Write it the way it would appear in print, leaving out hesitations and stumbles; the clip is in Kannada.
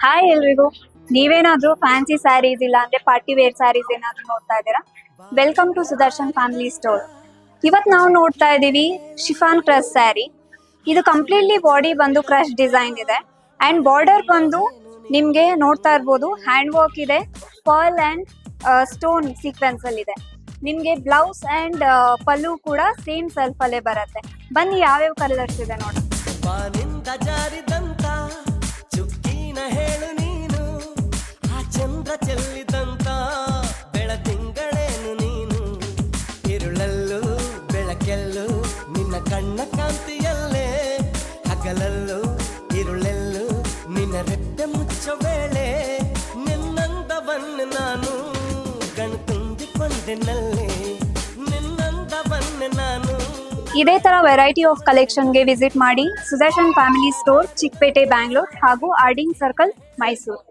ಹಾಯ್ ಎಲ್ರಿಗೂ. ನೀವೇನಾದ್ರೂ ಫ್ಯಾನ್ಸಿ ಸ್ಯಾರೀಸ್ ಇಲ್ಲ ಅಂದ್ರೆ ಪಾರ್ಟಿ ವೇರ್ ಸ್ಯಾರೀಸ್ ಏನಾದ್ರೂ ನೋಡ್ತಾ ಇದ್ದೀರಾ? Welcome to Sudarshan family store. ಇವತ್ ನಾವು ನೋಡ್ತಾ ಇದೀವಿ ಶಿಫಾನ್ ಕ್ರಶ್ ಸ್ಯಾರಿ. ಇದು ಕಂಪ್ಲೀಟ್ಲಿ ಬಾಡಿ ಬಂದು ಕ್ರಶ್ ಡಿಸೈನ್ ಇದೆ ಅಂಡ್ ಬಾರ್ಡರ್ ಬಂದು ನಿಮ್ಗೆ ನೋಡ್ತಾ ಇರ್ಬೋದು ಹ್ಯಾಂಡ್ ವರ್ಕ್ ಇದೆ, ಪರ್ಲ್ ಅಂಡ್ ಸ್ಟೋನ್ ಸೀಕ್ವೆನ್ಸ್ ಅಲ್ಲಿ ಇದೆ. ನಿಮ್ಗೆ ಬ್ಲೌಸ್ ಅಂಡ್ ಪಲ್ಲು ಕೂಡ ಸೇಮ್ ಸೆಲ್ಫ್ ಅಲ್ಲೇ ಬರುತ್ತೆ. ಬನ್ನಿ ಯಾವ್ಯಾವ ಕಲರ್ಸ್ ಇದೆ ನೋಡಿ. ಬಾನಿಂದ ಜಾರಿದಂತ ಚುಕ್ಕಿನ ಹೇಳು ನೀನು, ಆ ಚಂದ್ರ ಚೆಲ್ಲಿದಂತ ಬೆಳದಿಂಗಳೇನು ನೀನು, ಇರುಳಲ್ಲೂ ಬೆಳಕೆಲ್ಲೂ ನಿನ್ನ ಕಣ್ಣ ಕಾಂತಿಯಲ್ಲೇ, ಹಗಲಲ್ಲೂ ಇರುಳೆಲ್ಲೂ ನಿನ್ನ ರೆಪ್ಪೆ ಮುಚ್ಚ ವೇಳೆ, ನಿನ್ನಂದವನ್ನು ನಾನು ಕಣ್ತುಂಬಿಕೊಂಡೆನಲ್ಲೇ, ನಿನ್ನಂದವನ್ನು ನಾನು. ಇದೇ ತರ ವೆರೈಟಿ ಆಫ್ ಕಲೆಕ್ಷನ್ಗೆ ವಿಸಿಟ್ ಮಾಡಿ ಸುದರ್ಶನ್ ಫ್ಯಾಮಿಲಿ ಸ್ಟೋರ್, ಚಿಕ್ಕಪೇಟೆ, ಬ್ಯಾಂಗ್ಳೂರ್ ಹಾಗೂ ಆರ್ಡಿನ್ ಸರ್ಕಲ್, ಮೈಸೂರು.